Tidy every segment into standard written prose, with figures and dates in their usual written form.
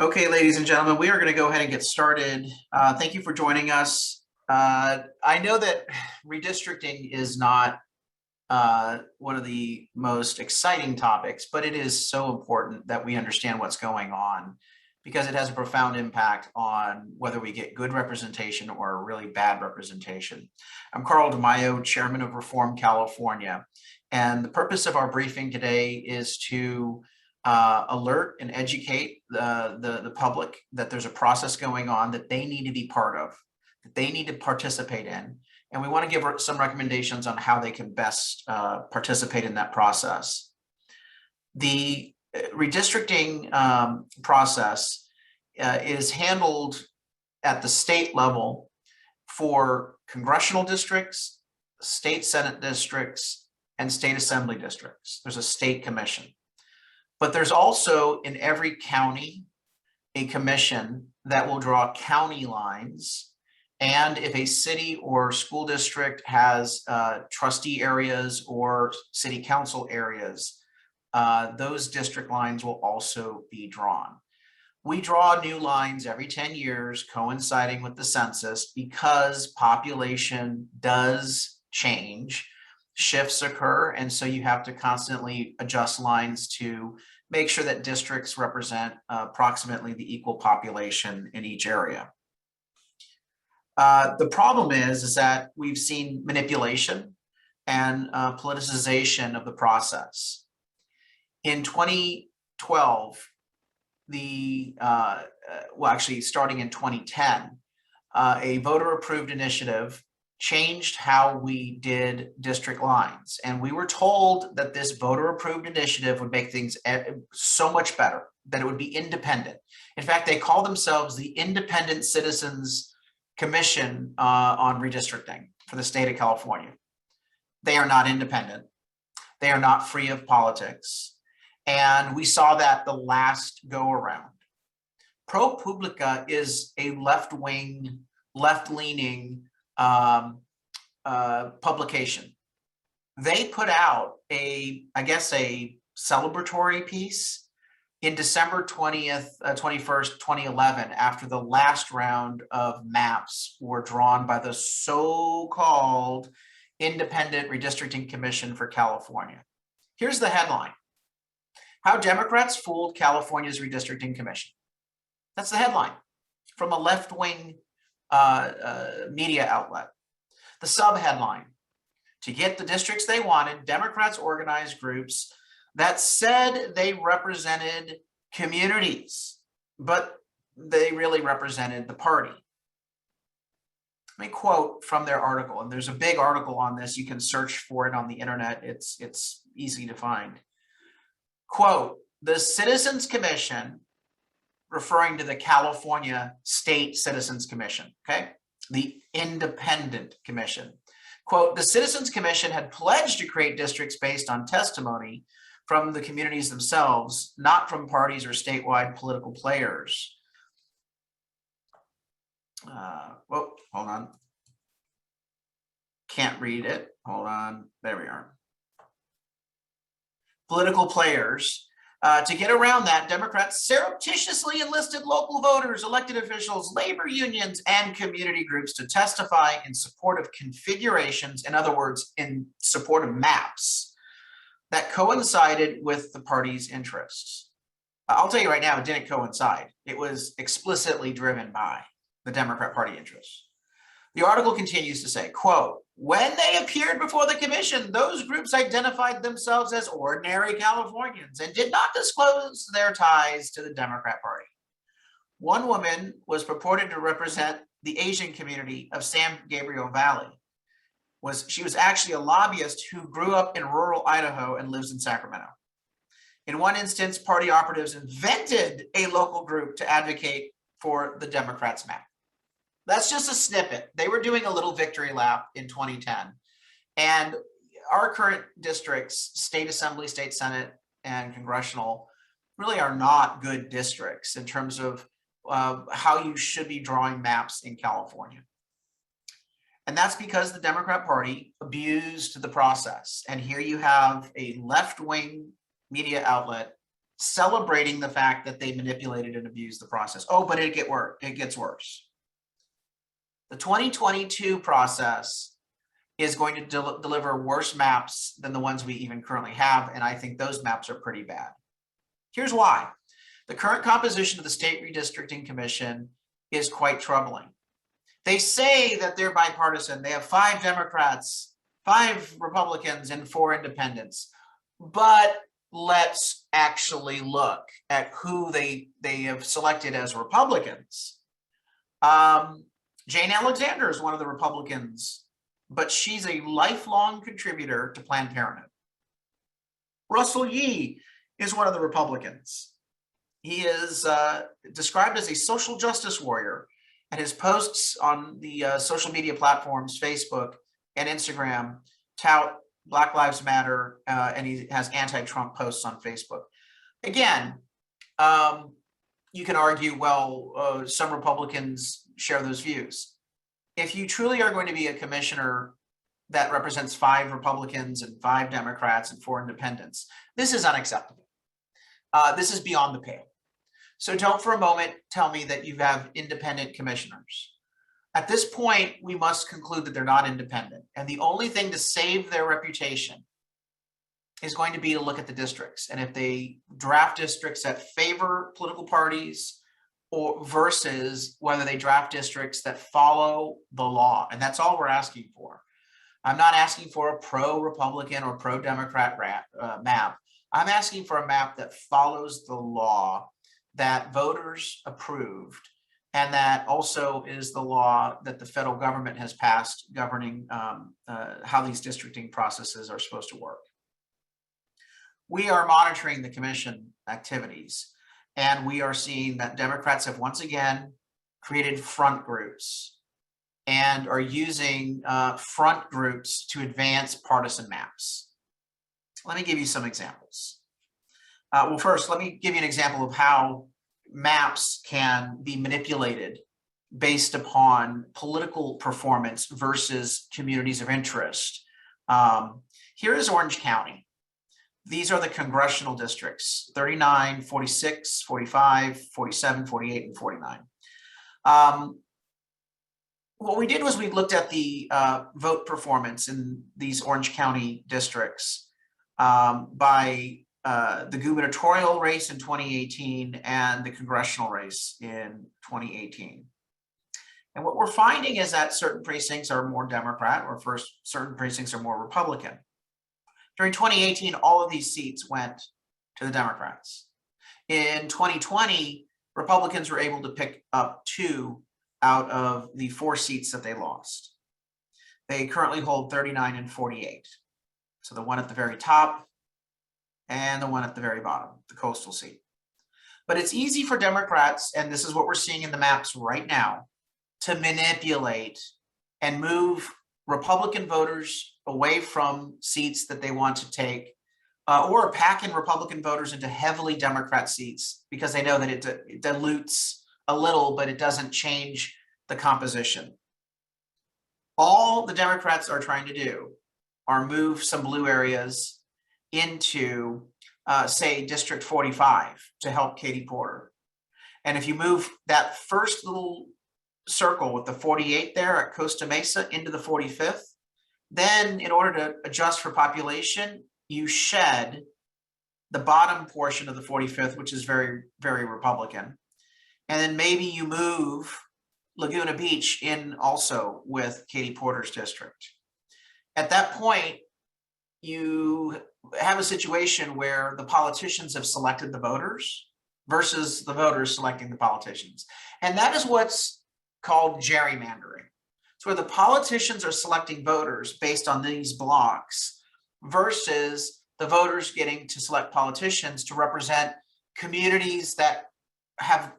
Okay, ladies and gentlemen, we are going to go ahead and get started. Thank you for joining us. I know that redistricting is not one of the most exciting topics, but it is so important that we understand what's going on because it has a profound impact on whether we get good representation or really bad representation. I'm Carl DeMaio, Chairman of Reform California, and the purpose of our briefing today is to alert and educate the public that there's a process going on that they need to be part of, that they need to participate in. And we want to give some recommendations on how they can best participate in that process. The redistricting process is handled at the state level for congressional districts, state Senate districts, and state assembly districts. There's a state commission. But there's also in every county a commission that will draw county lines. And if a city or school district has trustee areas or city council areas, those district lines will also be drawn. We draw new lines every 10 years coinciding with the census because population does change, shifts occur, and so you have to constantly adjust lines to make sure that districts represent approximately the equal population in each area. The problem is that we've seen manipulation and politicization of the process. In 2012, actually starting in 2010, a voter-approved initiative changed how we did district lines. And we were told that this voter-approved initiative would make things so much better, that it would be independent. In fact, they call themselves the Independent Citizens Commission on Redistricting for the state of California. They are not independent. They are not free of politics. And we saw that the last go-around. ProPublica is a left-wing, left-leaning publication. They put out a celebratory piece in December 21st, 2011, after the last round of maps were drawn by the so-called Independent Redistricting Commission for California. Here's the headline: How Democrats Fooled California's Redistricting Commission. That's the headline from a left-wing media outlet. The subheadline: to get the districts they wanted, Democrats organized groups that said they represented communities, but they really represented the party. Let me quote from their article, and there's a big article on this. You can search for it on the internet. It's easy to find. Quote, the Citizens Commission, referring to the California State Citizens Commission, okay? The Independent Commission. Quote, the Citizens Commission had pledged to create districts based on testimony from the communities themselves, not from parties or statewide political players. Hold on. Can't read it. Hold on. There we are. Political players. To get around that, Democrats surreptitiously enlisted local voters, elected officials, labor unions, and community groups to testify in support of configurations, in other words, in support of maps that coincided with the party's interests. I'll tell you right now, it didn't coincide. It was explicitly driven by the Democrat Party interests. The article continues to say, quote, when they appeared before the commission, those groups identified themselves as ordinary Californians and did not disclose their ties to the Democrat Party. One woman was purported to represent the Asian community of San Gabriel Valley. She was actually a lobbyist who grew up in rural Idaho and lives in Sacramento. In one instance, party operatives invented a local group to advocate for the Democrats' map. That's just a snippet. They were doing a little victory lap in 2010. And our current districts, state assembly, state senate, and congressional, really are not good districts in terms of how you should be drawing maps in California. And that's because the Democrat Party abused the process. And here you have a left-wing media outlet celebrating the fact that they manipulated and abused the process. Oh, but it gets worse. The 2022 process is going to deliver worse maps than the ones we even currently have, and I think those maps are pretty bad. Here's why. The current composition of the State Redistricting Commission is quite troubling. They say that they're bipartisan. They have 5 Democrats, 5 Republicans, and 4 independents. But let's actually look at who they have selected as Republicans. Jane Alexander is one of the Republicans, but she's a lifelong contributor to Planned Parenthood. Russell Yee is one of the Republicans. He is described as a social justice warrior, and his posts on the social media platforms, Facebook and Instagram, tout Black Lives Matter, and he has anti-Trump posts on Facebook. Again, you can argue, well, some Republicans share those views. If you truly are going to be a commissioner that represents 5 Republicans and 5 Democrats and 4 independents, this is unacceptable. This is beyond the pale. So don't for a moment tell me that you have independent commissioners. At this point, we must conclude that they're not independent. And the only thing to save their reputation is going to be to look at the districts. And if they draft districts that favor political parties or versus whether they draft districts that follow the law. And that's all we're asking for. I'm not asking for a pro-Republican or pro-Democrat map. I'm asking for a map that follows the law that voters approved, and that also is the law that the federal government has passed governing how these districting processes are supposed to work. We are monitoring the commission activities, and we are seeing that Democrats have once again created front groups and are using front groups to advance partisan maps. Let me give you some examples. Well, first, let me give you an example of how maps can be manipulated based upon political performance versus communities of interest. Here is Orange County. These are the congressional districts, 39, 46, 45, 47, 48, and 49. What we did was we looked at the vote performance in these Orange County districts by the gubernatorial race in 2018 and the congressional race in 2018. And what we're finding is that certain precincts are more Democrat, or first certain precincts are more Republican. During 2018, all of these seats went to the Democrats. In 2020, Republicans were able to pick up 2 out of the 4 seats that they lost. They currently hold 39 and 48. So the one at the very top and the one at the very bottom, the coastal seat. But it's easy for Democrats, and this is what we're seeing in the maps right now, to manipulate and move Republican voters away from seats that they want to take, or pack in Republican voters into heavily Democrat seats because they know that it dilutes a little, but it doesn't change the composition. All the Democrats are trying to do are move some blue areas into, say, District 45 to help Katie Porter. And if you move that first little circle with the 48 there at Costa Mesa into the 45th, then in order to adjust for population, you shed the bottom portion of the 45th, which is very, very Republican. And then maybe you move Laguna Beach in also with Katie Porter's district. At that point, you have a situation where the politicians have selected the voters versus the voters selecting the politicians. And that is what's called gerrymandering. It's where the politicians are selecting voters based on these blocks versus the voters getting to select politicians to represent communities that have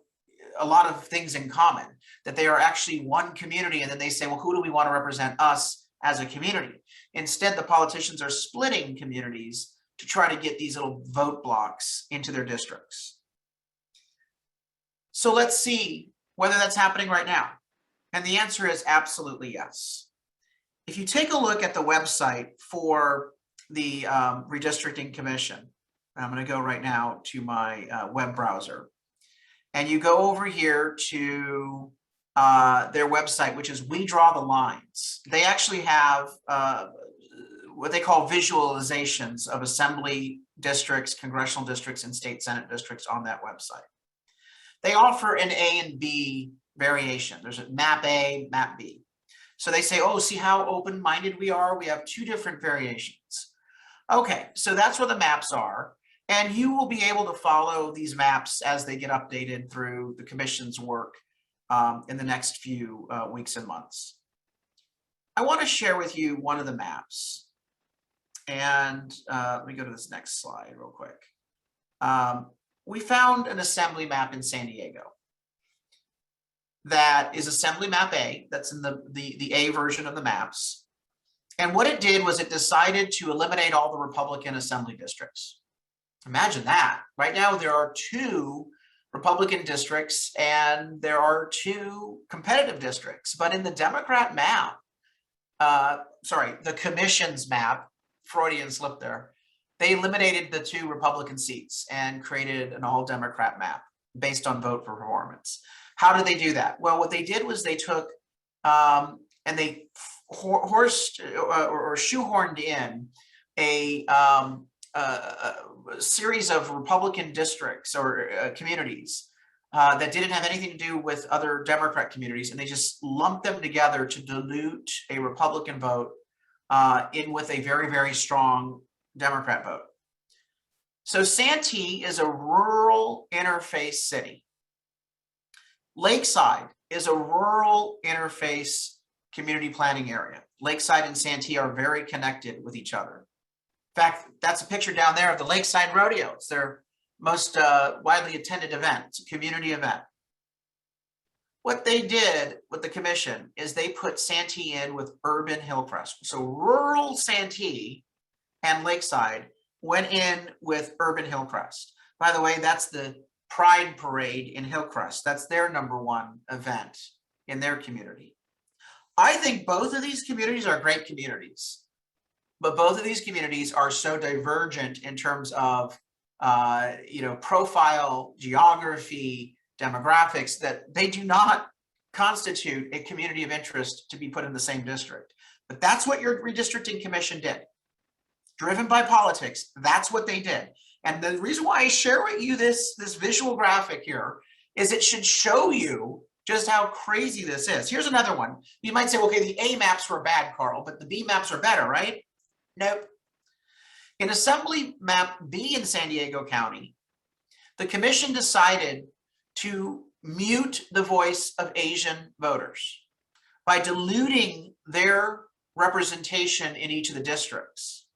a lot of things in common, that they are actually one community, and then they say, well, who do we want to represent us as a community? Instead, the politicians are splitting communities to try to get these little vote blocks into their districts. So let's see whether that's happening right now. And the answer is absolutely yes. If you take a look at the website for the Redistricting Commission, I'm going to go right now to my web browser. And you go over here to their website, which is We Draw the Lines. They actually have what they call visualizations of assembly districts, congressional districts, and state senate districts on that website. They offer an A and B variation. There's a map A, map B. So they say, oh, see how open-minded we are? We have two different variations. Okay, so that's where the maps are. And you will be able to follow these maps as they get updated through the commission's work in the next few weeks and months. I want to share with you one of the maps. And let me go to this next slide real quick. We found an assembly map in San Diego that is assembly map A. That's in the A version of the maps. And what it did was it decided to eliminate all the Republican assembly districts. Imagine that. Right now, there are 2 Republican districts and there are 2 competitive districts. But in the Democrat map, the commission's map, Freudian slip there, they eliminated the 2 Republican seats and created an all-Democrat map based on vote for performance. How did they do that? Well, what they did was they took and they shoehorned in a series of Republican districts or communities that didn't have anything to do with other Democrat communities, and they just lumped them together to dilute a Republican vote in with a very, very strong Democrat vote. So Santee is a rural interface city. Lakeside is a rural interface community planning area. Lakeside and Santee are very connected with each other. In fact, that's a picture down there of the Lakeside Rodeo. It's their most widely attended event. It's a community event. What they did with the commission is they put Santee in with urban Hillcrest. So rural Santee and Lakeside went in with urban Hillcrest. By the way, that's the Pride Parade in Hillcrest. That's their #1 event in their community. I think both of these communities are great communities, but both of these communities are so divergent in terms of profile, geography, demographics, that they do not constitute a community of interest to be put in the same district. But that's what your redistricting commission did. Driven by politics, that's what they did. And the reason why I share with you this visual graphic here is it should show you just how crazy this is. Here's another one. You might say, okay, the A maps were bad, Carl, but the B maps are better, right? Nope. In Assembly Map B in San Diego County, the commission decided to mute the voice of Asian voters by diluting their representation in each of the districts.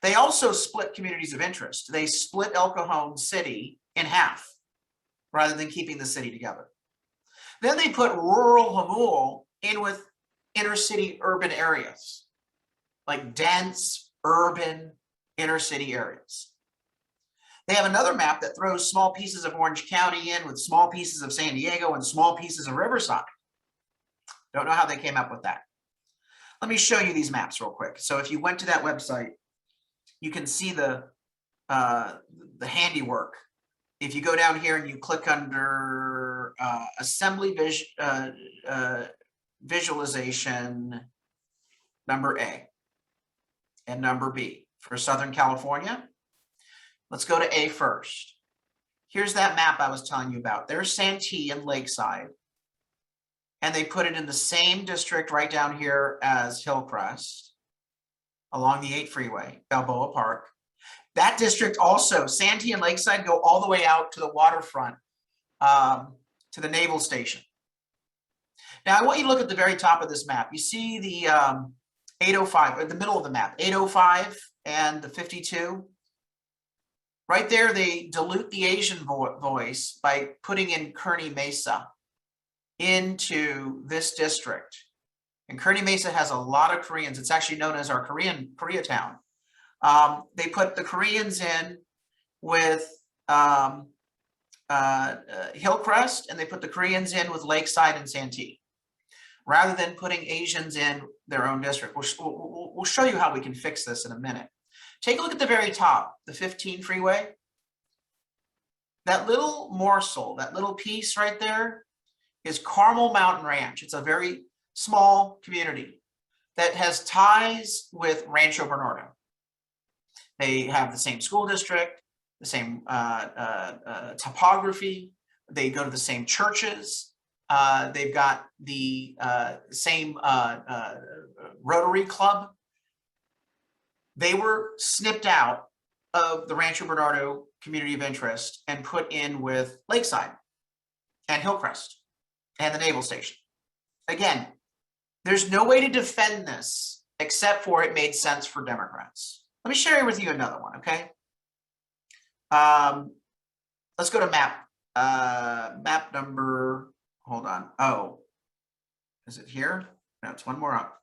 They also split communities of interest. They split El Cajon City in half rather than keeping the city together. Then they put rural Hamul in with inner city urban areas, like dense urban inner city areas. They have another map that throws small pieces of Orange County in with small pieces of San Diego and small pieces of Riverside. Don't know how they came up with that. Let me show you these maps real quick. So if you went to that website, you can see the handiwork. If you go down here and you click under Assembly Visualization number A and number B for Southern California. Let's go to A first. Here's that map I was telling you about. There's Santee and Lakeside, and they put it in the same district right down here as Hillcrest, along the 8 freeway, Balboa Park. That district also, Santee and Lakeside, go all the way out to the waterfront, to the naval station. Now, I want you to look at the very top of this map. You see the 805, in the middle of the map, 805 and the 52. Right there, they dilute the Asian voice by putting in Kearny Mesa into this district. And Kearny Mesa has a lot of Koreans. It's actually known as our Koreatown. They put the Koreans in with Hillcrest, and they put the Koreans in with Lakeside and Santee, rather than putting Asians in their own district. We'll show you how we can fix this in a minute. Take a look at the very top, the 15 freeway. That little morsel, that little piece right there is Carmel Mountain Ranch. It's a very small community that has ties with Rancho Bernardo. They have the same school district, the same topography. They go to the same churches. They've got the same Rotary Club. They were snipped out of the Rancho Bernardo community of interest and put in with Lakeside and Hillcrest and the Naval Station. Again, there's no way to defend this except for it made sense for Democrats. Let me share with you another one, okay? Let's go to map. Map number, hold on. Oh, is it here? No, it's one more up.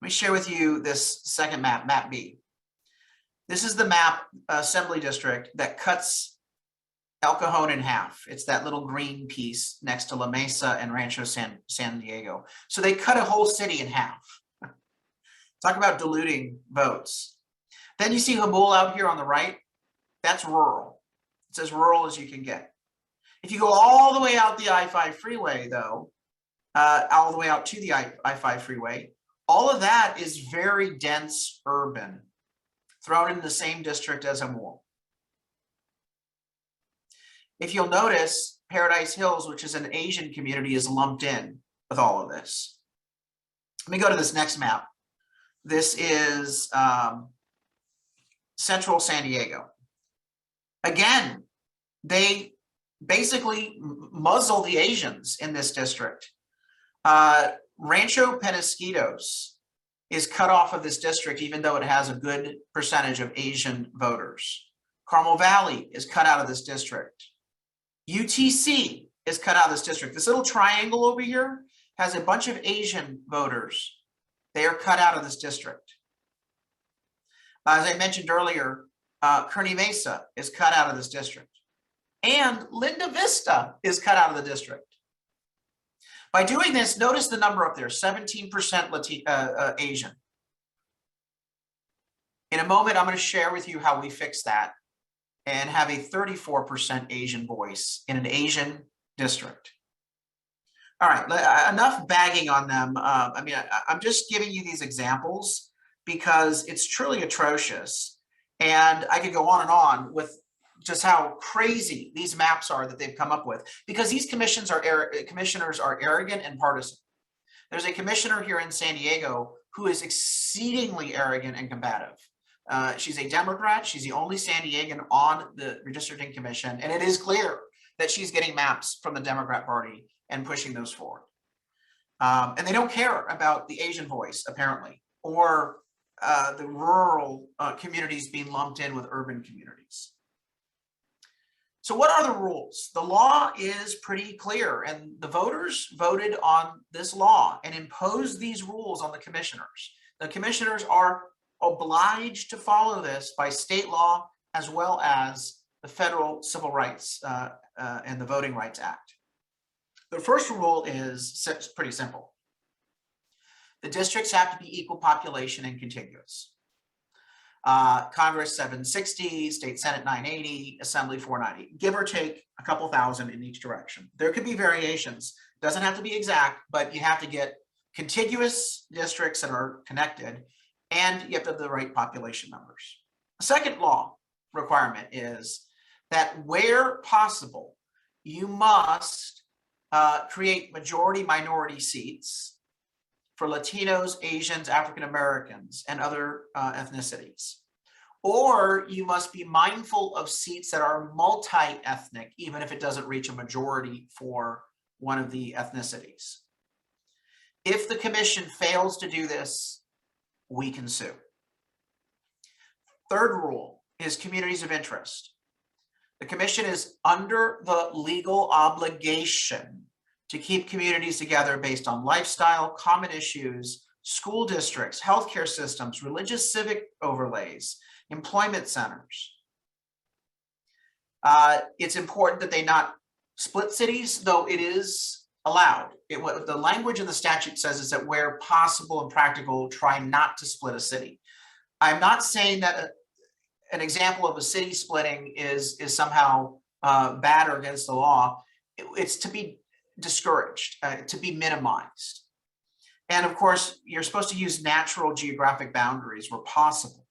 Let me share with you this second map, map B. This is the map assembly district that cuts El Cajon in half. It's that little green piece next to La Mesa and Rancho San Diego. So they cut a whole city in half. Talk about diluting votes. Then you see Jamul out here on the right. That's rural. It's as rural as you can get. If you go all the way out the I-5 freeway, though, all the way out to the I-5 freeway, all of that is very dense urban, thrown in the same district as Jamul. If you'll notice, Paradise Hills, which is an Asian community, is lumped in with all of this. Let me go to this next map. This is central San Diego. Again, they basically muzzle the Asians in this district. Rancho Penasquitos is cut off of this district, even though it has a good percentage of Asian voters. Carmel Valley is cut out of this district. UTC is cut out of this district. This little triangle over here has a bunch of Asian voters. They are cut out of this district. As I mentioned earlier, Kearney Mesa is cut out of this district. And Linda Vista is cut out of the district. By doing this, notice the number up there, 17% Asian. In a moment, I'm going to share with you how we fix that and have a 34% Asian voice in an Asian district. All right, enough bagging on them. I'm just giving you these examples because it's truly atrocious. And I could go on and on with just how crazy these maps are that they've come up with, because these commissioners are arrogant and partisan. There's a commissioner here in San Diego who is exceedingly arrogant and combative. She's a Democrat. She's the only San Diegan on the Redistricting Commission, and it is clear that she's getting maps from the Democrat Party and pushing those forward. And they don't care about the Asian voice, apparently, or the rural communities being lumped in with urban communities. So what are the rules? The law is pretty clear, and the voters voted on this law and imposed these rules on the commissioners. The commissioners are obliged to follow this by state law as well as the federal civil rights and the Voting Rights Act. The first rule is pretty simple. The districts have to be equal population and contiguous. Congress 760, State Senate 980, Assembly 490, give or take a couple thousand in each direction. There could be variations. It doesn't have to be exact, but you have to get contiguous districts that are connected, and you have to have the right population numbers. The second law requirement is that where possible, you must create majority minority seats for Latinos, Asians, African Americans, and other ethnicities. Or you must be mindful of seats that are multi-ethnic, even if it doesn't reach a majority for one of the ethnicities. If the commission fails to do this, we can sue. Third rule is communities of interest. The commission is under the legal obligation to keep communities together based on lifestyle, common issues, school districts, healthcare systems, religious civic overlays, employment centers. It's important that they not split cities, though it is allowed. What the language in the statute says is that where possible and practical, try not to split a city. I'm not saying that an example of a city splitting is somehow bad or against the law. It's to be discouraged, to be minimized. And of course, you're supposed to use natural geographic boundaries where possible.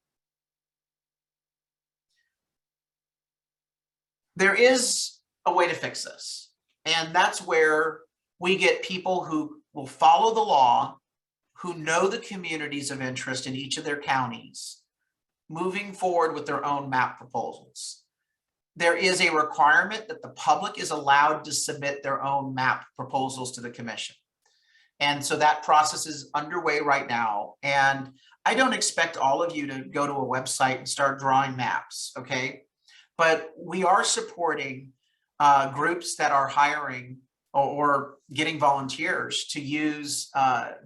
There is a way to fix this, and that's where we get people who will follow the law, who know the communities of interest in each of their counties, moving forward with their own map proposals. There is a requirement that the public is allowed to submit their own map proposals to the commission. And so that process is underway right now. And I don't expect all of you to go to a website and start drawing maps, okay? But we are supporting groups that are hiring or getting volunteers to use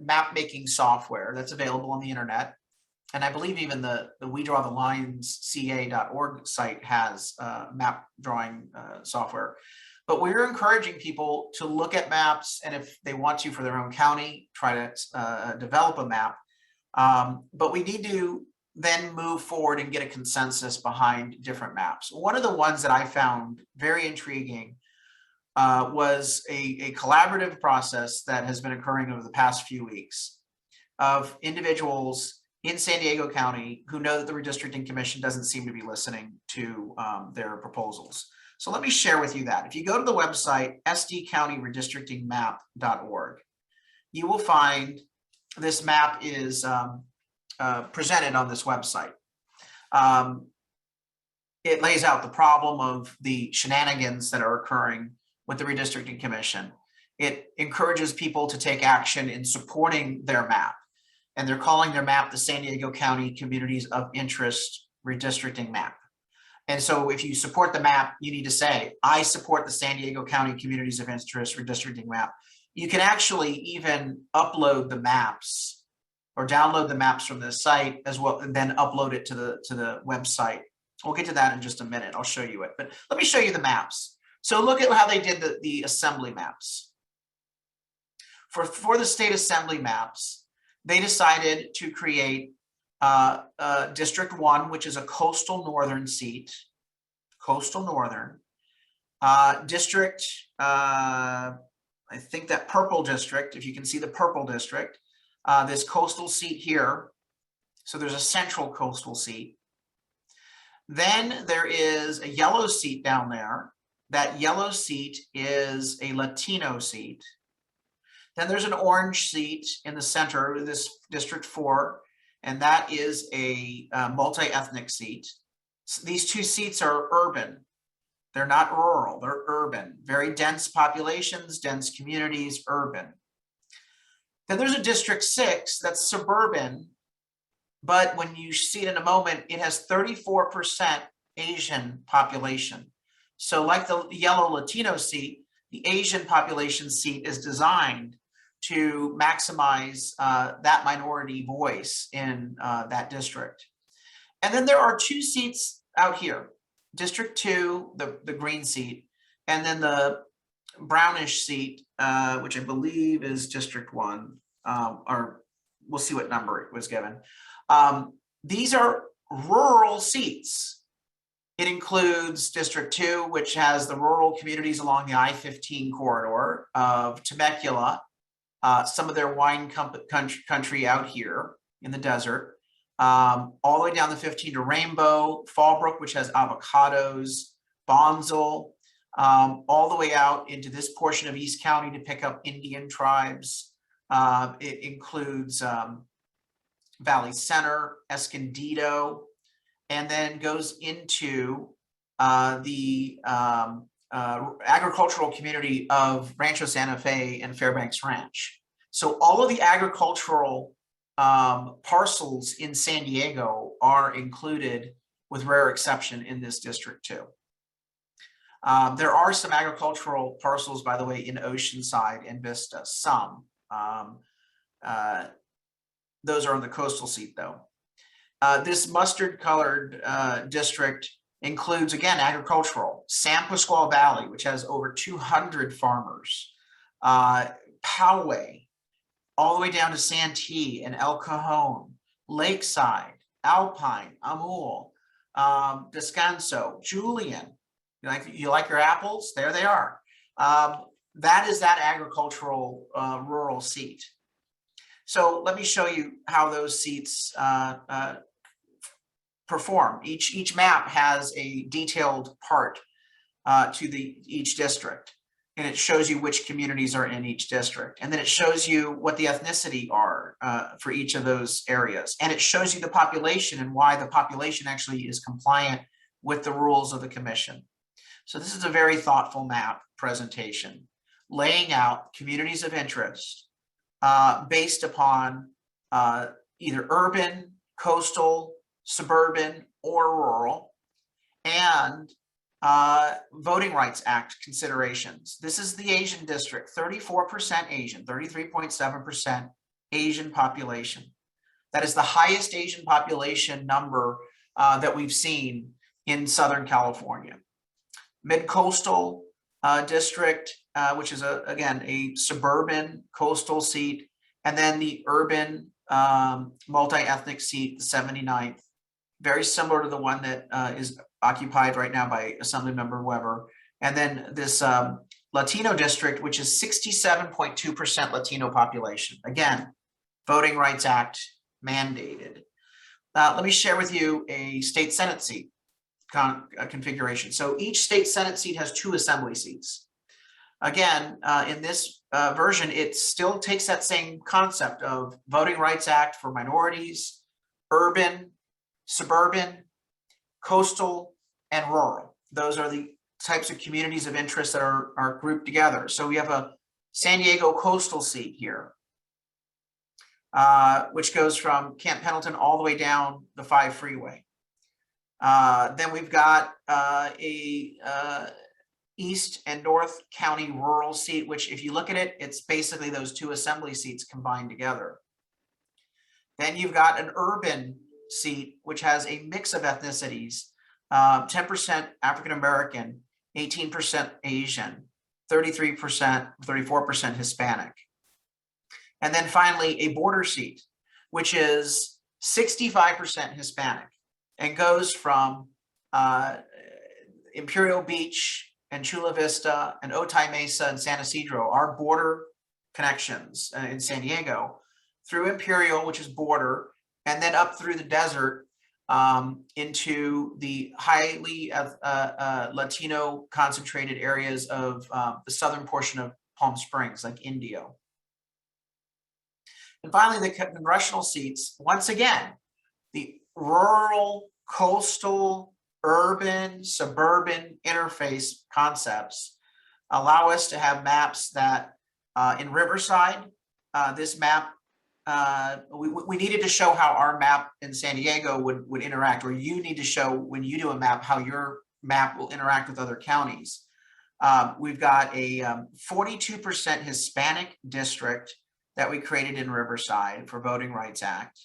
map making software that's available on the internet. And I believe even the WeDrawTheLinesCA.org site has map drawing software. But we're encouraging people to look at maps, and if they want to for their own county, try to develop a map. But we need to then move forward and get a consensus behind different maps. One of the ones that I found very intriguing was a collaborative process that has been occurring over the past few weeks of individuals in San Diego County who know that the Redistricting Commission doesn't seem to be listening to their proposals. So let me share with you that. If you go to the website, sdcountyredistrictingmap.org, you will find this map is presented on this website. It lays out the problem of the shenanigans that are occurring with the Redistricting Commission. It encourages people to take action in supporting their map. And they're calling their map the San Diego County Communities of Interest Redistricting Map. And so if you support the map, you need to say, I support the San Diego County Communities of Interest Redistricting Map. You can actually even upload the maps or download the maps from the site as well, and then upload it to the website. We'll get to that in just a minute. I'll show you it, but let me show you the maps. So look at how they did the assembly maps. For the state assembly maps, they decided to create District 1, which is a coastal northern seat, coastal northern. District, I think that purple district, if you can see the purple district, this coastal seat here. So there's a central coastal seat. Then there is a yellow seat down there. That yellow seat is a Latino seat. Then there's an orange seat in the center of this District 4, and that is a multi-ethnic seat. So these two seats are urban. They're not rural, they're urban. Very dense populations, dense communities, urban. Then there's a District 6 that's suburban, but when you see it in a moment, it has 34% Asian population. So like the yellow Latino seat, the Asian population seat is designed to maximize that minority voice in that district. And then there are two seats out here, District 2, the green seat, and then the brownish seat, which I believe is District 1, or we'll see what number it was given. These are rural seats. It includes District 2, which has the rural communities along the I-15 corridor of Temecula, some of their wine country out here in the desert, all the way down the 15 to Rainbow, Fallbrook, which has avocados, Bonsall, all the way out into this portion of East County to pick up Indian tribes. It includes Valley Center, Escondido, and then goes into the agricultural community of Rancho Santa Fe and Fairbanks Ranch. So all of the agricultural parcels in San Diego are included with rare exception in this District 2. There are some agricultural parcels, by the way, in Oceanside and Vista, some. Those are on the coastal seat though. This mustard colored district includes, again, agricultural. San Pasqual Valley, which has over 200 farmers. Poway, all the way down to Santee and El Cajon, Lakeside, Alpine, Amul, Descanso, Julian. You like your apples? There they are. That is that agricultural rural seat. So let me show you how those seats perform. Each map has a detailed part to each district, and it shows you which communities are in each district, and then it shows you what the ethnicity are for each of those areas, and it shows you the population and why the population actually is compliant with the rules of the commission. So this is a very thoughtful map presentation, laying out communities of interest based upon either urban, coastal, suburban, or rural, and Voting Rights Act considerations. This is the Asian district, 34% Asian, 33.7% Asian population. That is the highest Asian population number that we've seen in Southern California. Mid-coastal district, which is again a suburban coastal seat, and then the urban multi-ethnic seat, the 79th, very similar to the one that is occupied right now by Assemblymember Weber. And then this Latino district, which is 67.2% Latino population. Again, Voting Rights Act mandated. Let me share with you a state Senate seat configuration. So each state Senate seat has 2 assembly seats. Again, in this version, it still takes that same concept of Voting Rights Act for minorities, urban, suburban, coastal, and rural. Those are the types of communities of interest that are grouped together. So we have a San Diego coastal seat here, which goes from Camp Pendleton all the way down the 5 freeway. Then we've got a East and North County rural seat, which if you look at it, it's basically those 2 assembly seats combined together. Then you've got an urban seat, which has a mix of ethnicities, 10% African-American, 18% Asian, 33%, 34% Hispanic. And then finally, a border seat, which is 65% Hispanic and goes from Imperial Beach and Chula Vista and Otay Mesa and San Isidro, our border connections in San Diego, through Imperial, which is border, and then up through the desert into the highly Latino concentrated areas of the southern portion of Palm Springs, like Indio. And finally, the congressional seats, once again, the rural, coastal, urban, suburban interface concepts allow us to have maps that in Riverside, this map, we needed to show how our map in San Diego would interact, or you need to show when you do a map how your map will interact with other counties. We've got a 42% Hispanic district that we created in Riverside for Voting Rights Act.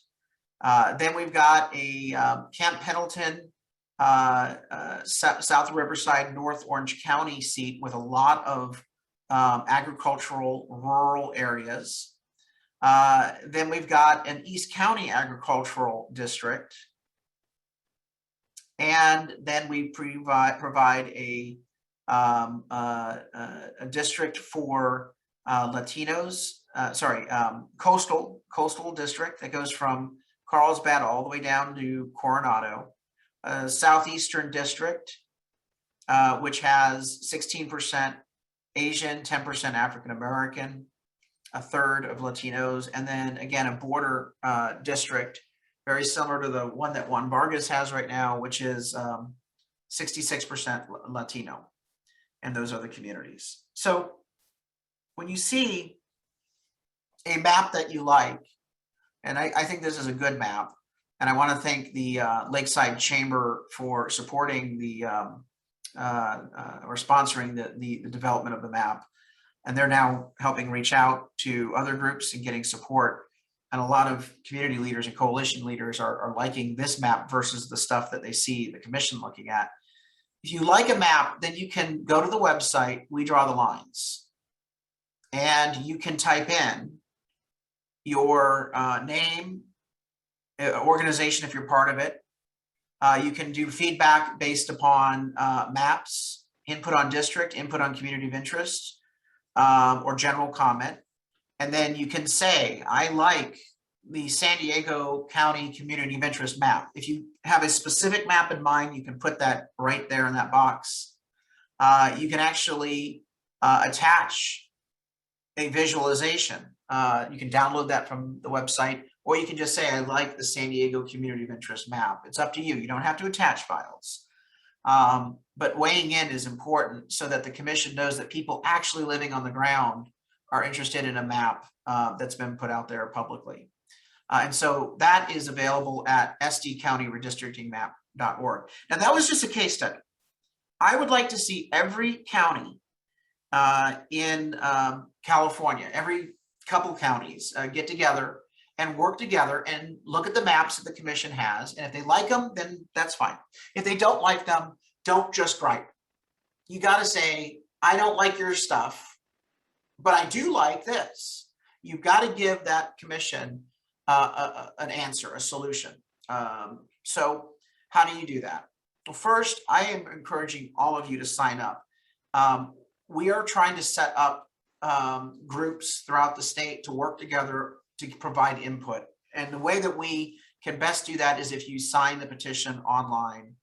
Then we've got a Camp Pendleton, South Riverside, North Orange County seat with a lot of agricultural rural areas. Then we've got an East County agricultural district. And then we provide a district for Latinos, coastal district that goes from Carlsbad all the way down to Coronado. Southeastern district, which has 16% Asian, 10% African American, a third of Latinos, and then again a border district very similar to the one that Juan Vargas has right now, which is 66% Latino, and those are the communities. So when you see a map that you like, and I think this is a good map, and I want to thank the Lakeside Chamber for supporting the or sponsoring the development of the map. And they're now helping reach out to other groups and getting support. And a lot of community leaders and coalition leaders are liking this map versus the stuff that they see the commission looking at. if you like a map, then you can go to the website, We Draw the Lines, and you can type in your name, organization if you're part of it. You can do feedback based upon maps, input on district, input on community of interest, or general comment. And then you can say, I like the San Diego County Community of Interest map. If you have a specific map in mind, you can put that right there in that box. You can actually attach a visualization. You can download that from the website, or you can just say, I like the San Diego Community of Interest map. It's up to you. You don't have to attach files. But weighing in is important so that the commission knows that people actually living on the ground are interested in a map that's been put out there publicly. And so that is available at sdcountyredistrictingmap.org. Now that was just a case study. I would like to see every county in California, every couple counties get together and work together and look at the maps that the commission has. And if they like them, then that's fine. If they don't like them, don't just gripe. You got to say, I don't like your stuff, but I do like this. You've got to give that commission an answer, a solution. So how do you do that? Well, first, I am encouraging all of you to sign up. We are trying to set up groups throughout the state to work together to provide input. And the way that we can best do that is if you sign the petition online,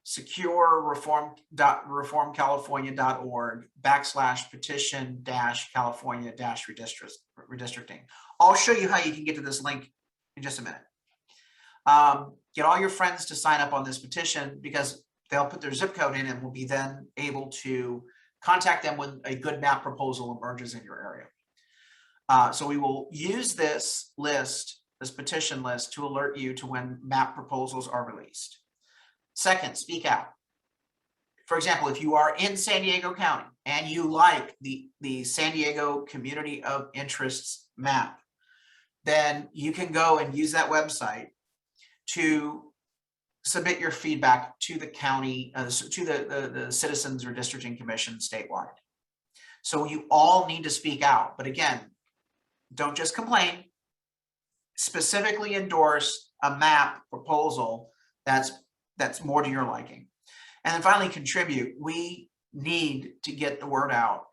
securereformcalifornia.org/petition-california-redistricting. I'll show you how you can get to this link in just a minute. Get all your friends to sign up on this petition because they'll put their zip code in and will be then able to contact them when a good map proposal emerges in your area. So we will use this list, this petition list, to alert you to when map proposals are released. Second, speak out. For example, if you are in San Diego County and you like the San Diego Community of Interests map, then you can go and use that website to submit your feedback to the county, to the Citizens Redistricting Commission statewide. So you all need to speak out. But again, don't just complain. Specifically endorse a map proposal that's more to your liking. And then finally, contribute. We need to get the word out.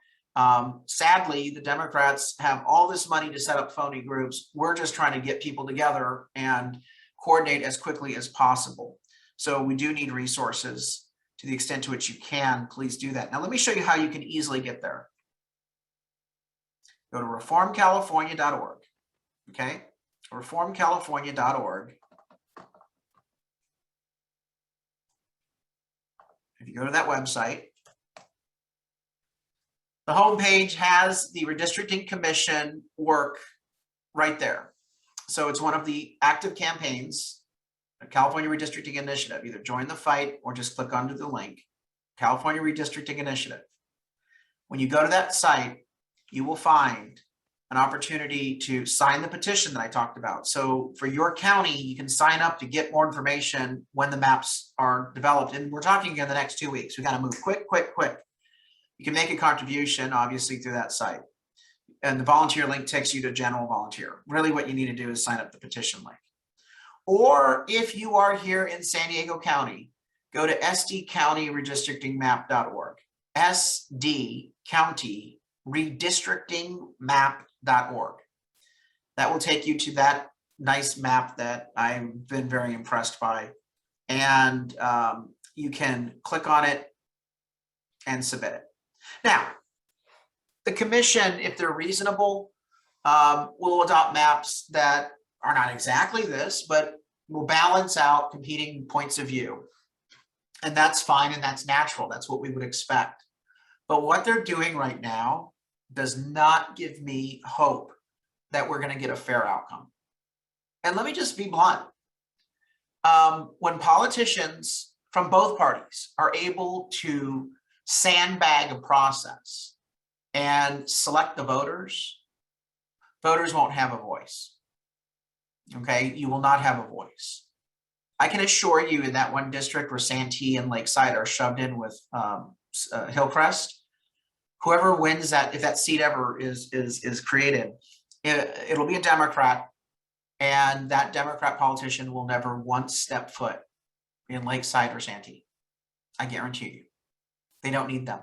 Sadly, the Democrats have all this money to set up phony groups. We're just trying to get people together and coordinate as quickly as possible. So we do need resources. To the extent to which you can, please do that. Now, let me show you how you can easily get there. Go to reformcalifornia.org, okay? reformcalifornia.org. If you go to that website, the homepage has the Redistricting Commission work right there. So it's one of the active campaigns, the California Redistricting Initiative. Either join the fight or just click onto the link, California Redistricting Initiative. When you go to that site, you will find an opportunity to sign the petition that I talked about. So for your county, you can sign up to get more information when the maps are developed. And we're talking in the next 2 weeks. We got to move quick, quick, quick. You can make a contribution, obviously, through that site. And the volunteer link takes you to general volunteer. Really what you need to do is sign up the petition link. Or if you are here in San Diego County, go to sdcountyredistrictingmap.org. sdcountyredistrictingmap.org. That will take you to that nice map that I've been very impressed by. And you can click on it and submit it. Now, the commission, if they're reasonable, will adopt maps that are not exactly this, but will balance out competing points of view. And that's fine and that's natural. That's what we would expect. But what they're doing right now does not give me hope that we're going to get a fair outcome. And let me just be blunt. When politicians from both parties are able to sandbag a process and select the voters, voters won't have a voice. Okay, you will not have a voice. I can assure you in that one district where Santee and Lakeside are shoved in with Hillcrest, whoever wins that, if that seat ever is created, it'll be a Democrat, and that Democrat politician will never once step foot in Lakeside or Santee. I guarantee you. They don't need them.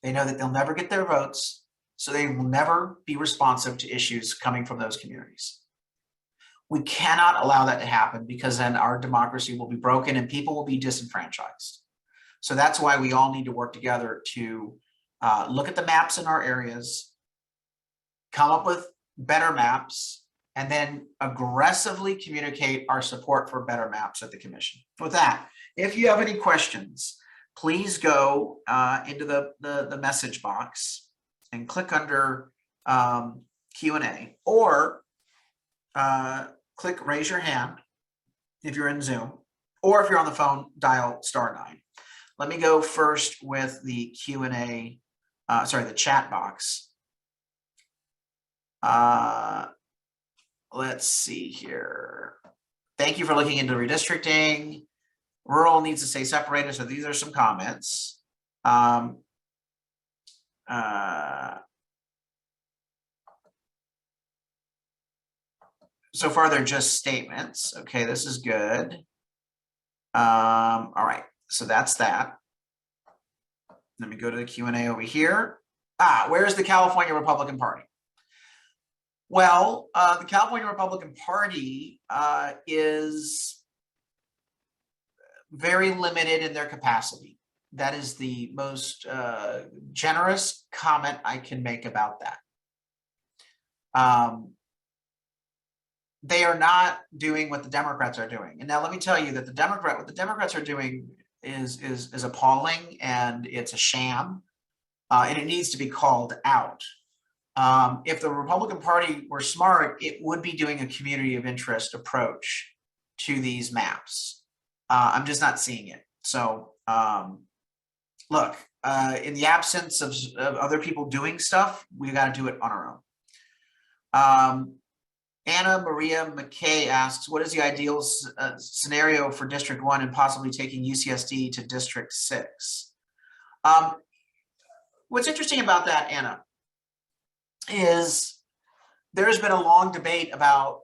They know that they'll never get their votes, so they will never be responsive to issues coming from those communities. We cannot allow that to happen, because then our democracy will be broken and people will be disenfranchised. So that's why we all need to work together to look at the maps in our areas, come up with better maps, and then aggressively communicate our support for better maps at the commission. With that, if you have any questions, please go into the message box and click under Q&A, or click raise your hand if you're in Zoom, or if you're on the phone, dial *9. Let me go first with the Q&A, the chat box. Let's see here. Thank you for looking into redistricting. Rural needs to stay separated. So these are some comments. So far, they're just statements. Okay, this is good. All right, so that's that. Let me go to the Q&A over here. Where's the California Republican Party? Well, the California Republican Party is very limited in their capacity. That is the most generous comment I can make about that. They are not doing what the Democrats are doing. And now let me tell you that what the Democrats are doing is appalling, and it's a sham, and it needs to be called out. If the Republican Party were smart, it would be doing a community of interest approach to these maps. I'm just not seeing it. So look, in the absence of other people doing stuff, we got to do it on our own. Anna Maria McKay asks, what is the ideal scenario for District 1 and possibly taking UCSD to District 6? What's interesting about that, Anna, is there's been a long debate about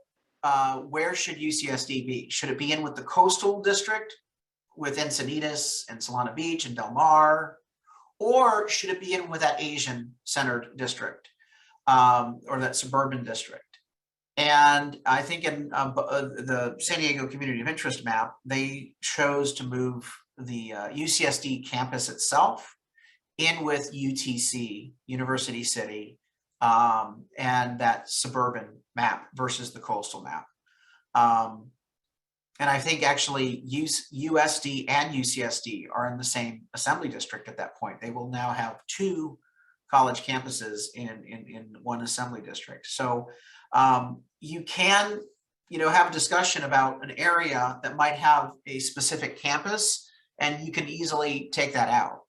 where should UCSD be? Should it be in with the coastal district with Encinitas and Solana Beach and Del Mar, or should it be in with that Asian-centered district or that suburban district? And I think in the San Diego Community of Interest map, they chose to move the UCSD campus itself in with UTC, University City, and that suburban map versus the coastal map. And I think actually USD and UCSD are in the same assembly district at that point. They will now have two college campuses in one assembly district. So you can, have a discussion about an area that might have a specific campus, and you can easily take that out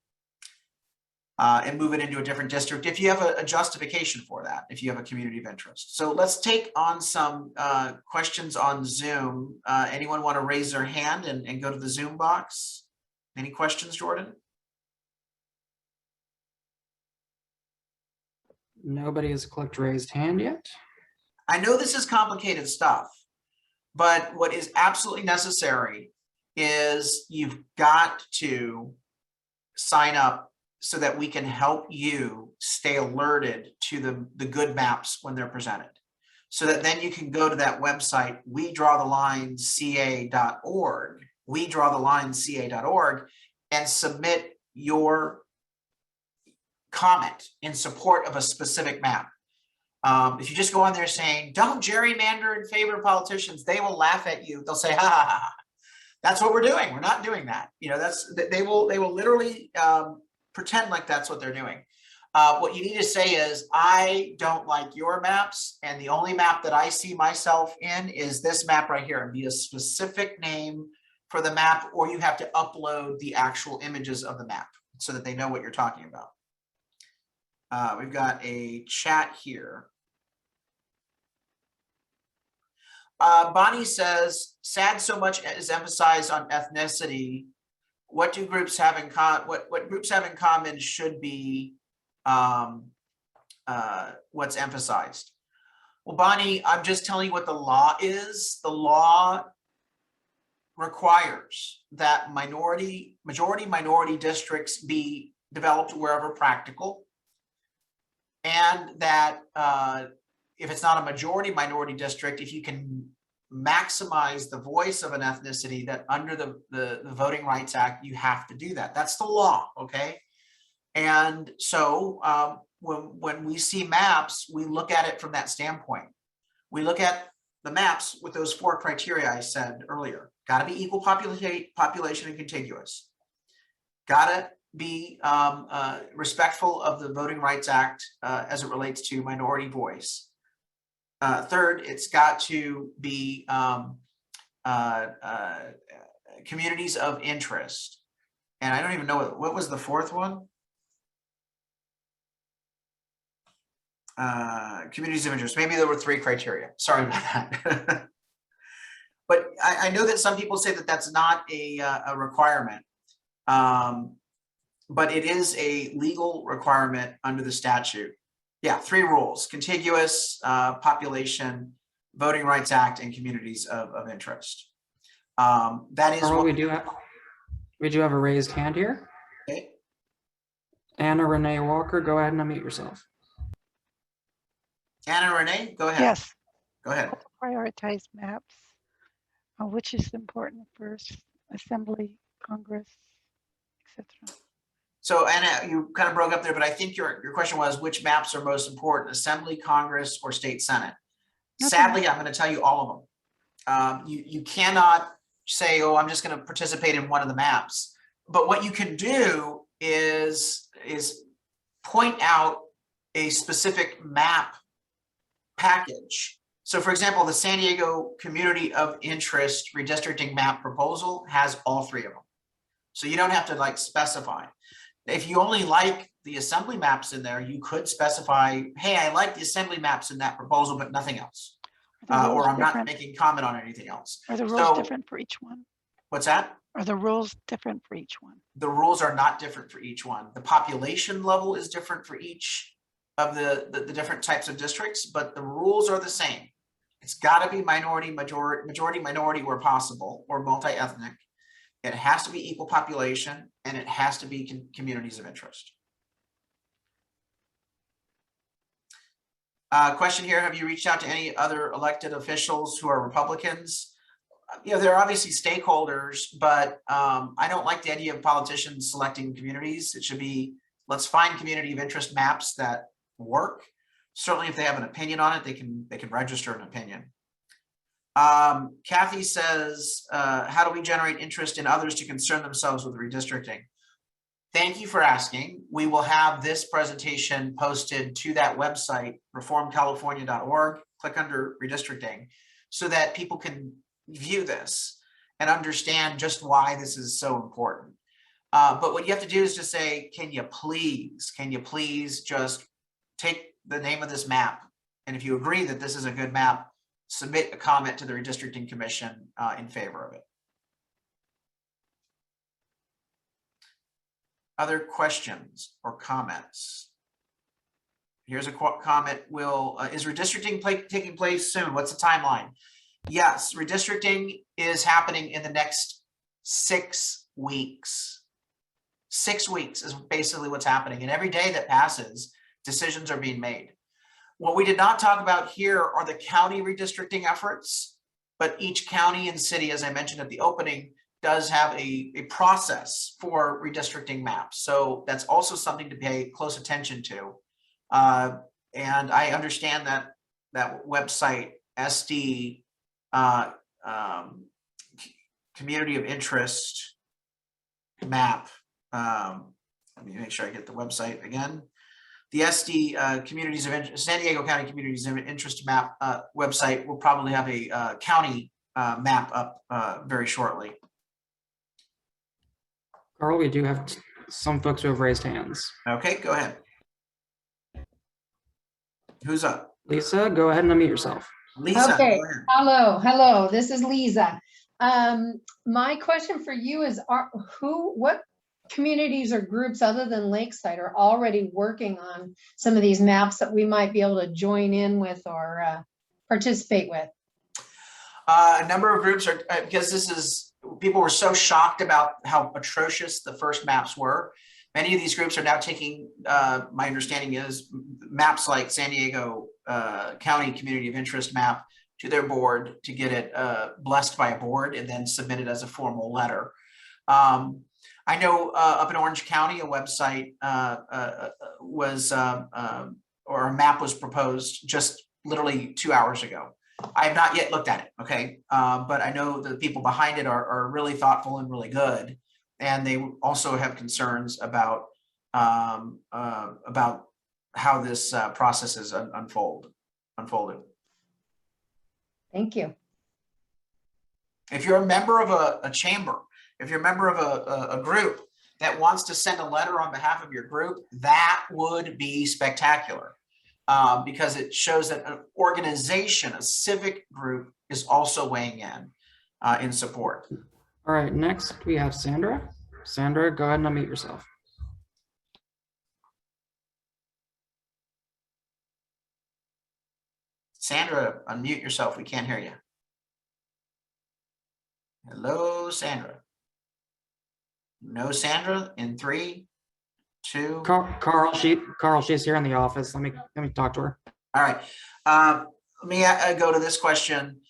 and move it into a different district if you have a justification for that, if you have a community of interest. So let's take on some questions on Zoom. Anyone want to raise their hand and go to the Zoom box? Any questions, Jordan? Nobody has clicked raised hand yet. I know this is complicated stuff, but what is absolutely necessary is you've got to sign up so that we can help you stay alerted to the good maps when they're presented. So that then you can go to that website, wedrawthelineca.org, and submit your comment in support of a specific map. If you just go on there saying, don't gerrymander in favor of politicians, they will laugh at you. They'll say, ha, ha, ha. That's what we're doing. We're not doing that. They will literally pretend like that's what they're doing. What you need to say is, I don't like your maps, and the only map that I see myself in is this map right here, and be a specific name for the map, or you have to upload the actual images of the map so that they know what you're talking about. We've got a chat here. Bonnie says, sad so much is emphasized on ethnicity. What do groups have in common? What groups have in common should be what's emphasized. Well, Bonnie, I'm just telling you what the law is. The law requires that majority minority districts be developed wherever practical, and that if it's not a majority minority district, if you can maximize the voice of an ethnicity, that under the Voting Rights Act, you have to do that. That's the law, okay? And so when we see maps, we look at it from that standpoint. We look at the maps with those 4 criteria I said earlier. Got to be equal population and contiguous. Got to be respectful of the Voting Rights Act as it relates to minority voice. Third, it's got to be communities of interest. And I don't even know what was the 4th one? Communities of interest. Maybe there were 3 criteria. Sorry about that. But I know that some people say that that's not a requirement. But it is a legal requirement under the statute. Yeah, 3 rules: contiguous, population, Voting Rights Act, and communities of interest. That is Carl, what we do have a raised hand here. Okay. Anna Renee Walker, go ahead and unmute yourself. Anna Renee, go ahead. Yes. Go ahead. Prioritize maps, which is important for Assembly, Congress, etc. So Anna, you kind of broke up there, but I think your question was which maps are most important, Assembly, Congress, or State Senate? Okay. Sadly, I'm going to tell you all of them. You cannot say, oh, I'm just going to participate in one of the maps. But what you can do is point out a specific map package. So for example, the San Diego Community of Interest Redistricting Map Proposal has all 3 of them. So you don't have to like specify. If you only like the Assembly maps in there, you could specify, hey, I like the Assembly maps in that proposal, but nothing else. Or I'm not making comment on anything else. Are the rules different for each one? What's that? Are the rules different for each one? The rules are not different for each one. The population level is different for each of the different types of districts, but the rules are the same. It's got to be majority minority where possible, or multi-ethnic. It has to be equal population, and it has to be communities of interest. Question here: have you reached out to any other elected officials who are Republicans? You know, they're obviously stakeholders, but I don't like the idea of politicians selecting communities. It should be, let's find community of interest maps that work. Certainly, if they have an opinion on it, they can register an opinion. Kathy says, how do we generate interest in others to concern themselves with redistricting? Thank you for asking. We will have this presentation posted to that website, reformcalifornia.org. Click under redistricting so that people can view this and understand just why this is so important. But what you have to do is just say, can you please just take the name of this map? And if you agree that this is a good map, submit a comment to the Redistricting Commission in favor of it. Other questions or comments? Here's a comment. Is redistricting taking place soon? What's the timeline? Yes, redistricting is happening in the next 6 weeks. 6 weeks is basically what's happening. And every day that passes, decisions are being made. What we did not talk about here are the county redistricting efforts, but each county and city, as I mentioned at the opening, does have a process for redistricting maps. So that's also something to pay close attention to. And I understand that website, SD, community of interest map. Let me make sure I get the website again. The SD communities of interest, San Diego County Communities of Interest map website will probably have a county map up very shortly. Carl, we do have some folks who have raised hands. Okay, go ahead. Who's up? Lisa, go ahead and unmute yourself. Lisa, Okay, go ahead. hello, this is Lisa. My question for you is, what communities or groups other than Lakeside are already working on some of these maps that we might be able to join in with or participate with? A number of groups are, because people were so shocked about how atrocious the first maps were. Many of these groups are now taking, my understanding is, maps like San Diego County Community of Interest map to their board to get it blessed by a board and then submitted as a formal letter. I know up in Orange County, a website or a map was proposed just literally 2 hours ago. I have not yet looked at it, okay? But I know the people behind it are really thoughtful and really good. And they also have concerns about how this process is unfolded. Thank you. If you're a member of a chamber, if you're a member of a group that wants to send a letter on behalf of your group, that would be spectacular. Because it shows that an organization, a civic group, is also weighing in support. All right, next we have Sandra. Sandra, go ahead and unmute yourself. Sandra, unmute yourself. We can't hear you. Hello, Sandra. No, Sandra. In 3, 2. Carl, she's here in the office. Let me talk to her. All right. Let me go to this question.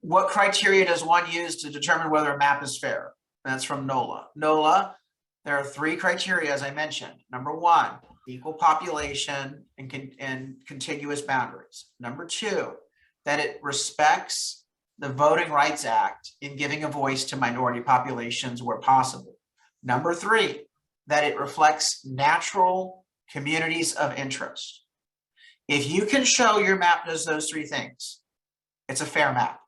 What criteria does one use to determine whether a map is fair? That's from NOLA. NOLA, there are 3 criteria, as I mentioned. Number 1, equal population and contiguous boundaries. Number 2, that it respects the Voting Rights Act in giving a voice to minority populations where possible. Number 3, that it reflects natural communities of interest. If you can show your map does those 3 things, it's a fair map.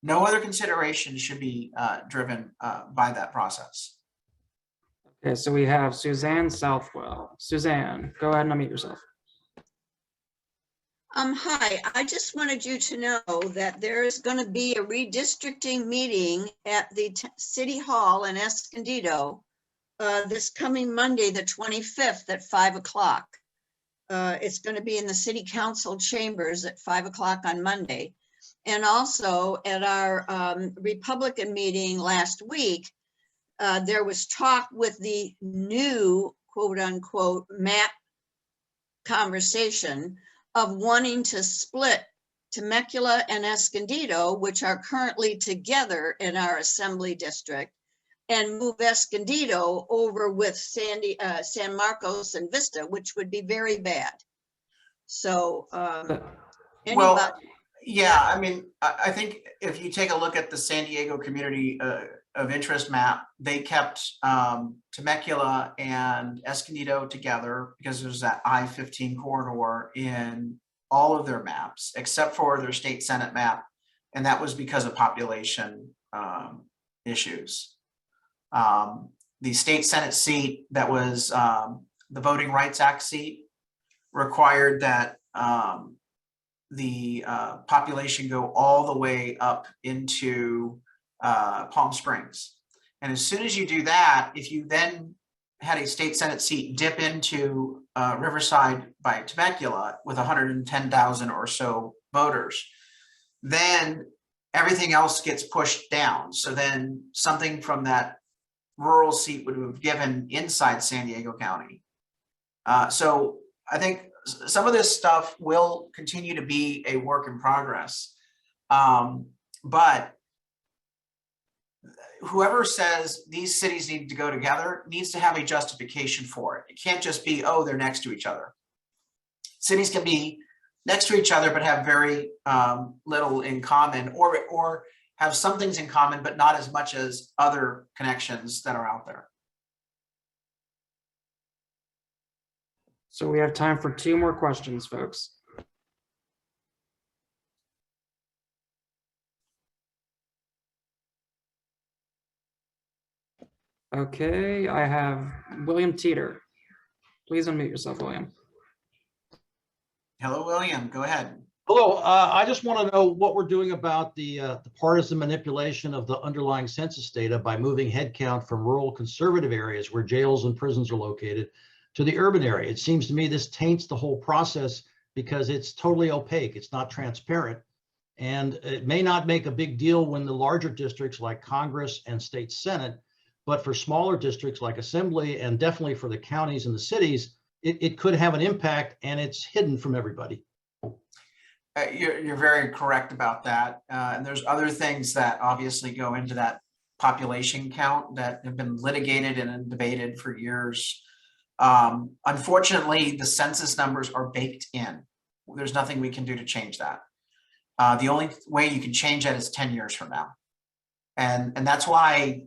No other consideration should be driven by that process. Okay, so we have Suzanne Southwell. Suzanne, go ahead and unmute yourself. Hi, I just wanted you to know that there is going to be a redistricting meeting at the City Hall in Escondido this coming Monday, the 25th at 5 o'clock. It's going to be in the City Council chambers at 5 o'clock on Monday. And also at our Republican meeting last week, there was talk with the new quote unquote map conversation of wanting to split Temecula and Escondido, which are currently together in our assembly district, and move Escondido over with San Marcos and Vista, which would be very bad. So, well, yeah, I mean, I think if you take a look at the San Diego Community of Interest map, they kept Temecula and Escondido together because there's that I-15 corridor in all of their maps, except for their state Senate map. And that was because of population issues. The state Senate seat that was the Voting Rights Act seat required that the population go all the way up into Palm Springs. And as soon as you do that, if you then had a state Senate seat dip into Riverside by Temecula with 110,000 or so voters, then everything else gets pushed down. So then something from that rural seat would have given inside San Diego County. So I think some of this stuff will continue to be a work in progress. But whoever says these cities need to go together needs to have a justification for it. It can't just be, oh, they're next to each other. Cities can be next to each other, but have very little in common, or have some things in common, but not as much as other connections that are out there. So we have time for 2 more questions, folks. Okay, I have William Teeter. Please unmute yourself, William. Hello, William, go ahead. Hello, I just want to know what we're doing about the partisan manipulation of the underlying census data by moving headcount from rural conservative areas where jails and prisons are located to the urban area. It seems to me this taints the whole process because it's totally opaque. It's not transparent. And it may not make a big deal when the larger districts like Congress and state Senate, but for smaller districts like Assembly and definitely for the counties and the cities, it could have an impact, and it's hidden from everybody. You're very correct about that. And there's other things that obviously go into that population count that have been litigated and debated for years. Unfortunately, the census numbers are baked in. There's nothing we can do to change that. The only way you can change that is 10 years from now. And that's why,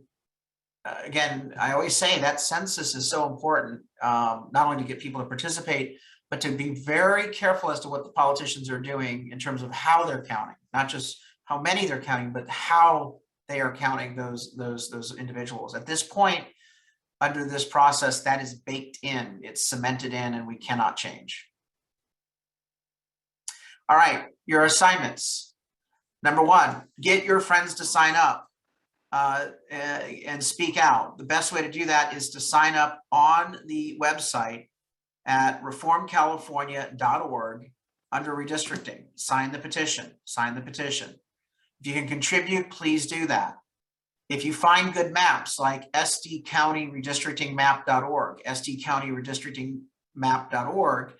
again, I always say that census is so important, not only to get people to participate, but to be very careful as to what the politicians are doing in terms of how they're counting, not just how many they're counting, but how they are counting those individuals. At this point, under this process, that is baked in, it's cemented in, and we cannot change. All right, your assignments. Number one, get your friends to sign up and speak out. The best way to do that is to sign up on the website at reformcalifornia.org under redistricting. Sign the petition, sign the petition. If you can contribute, please do that. If you find good maps like sdcountyredistrictingmap.org, sdcountyredistrictingmap.org,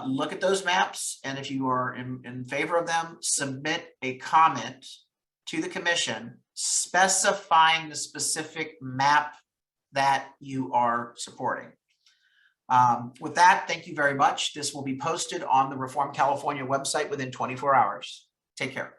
look at those maps, and if you are in favor of them, submit a comment to the commission specifying the specific map that you are supporting. With that, thank you very much. This will be posted on the Reform California website within 24 hours. Take care.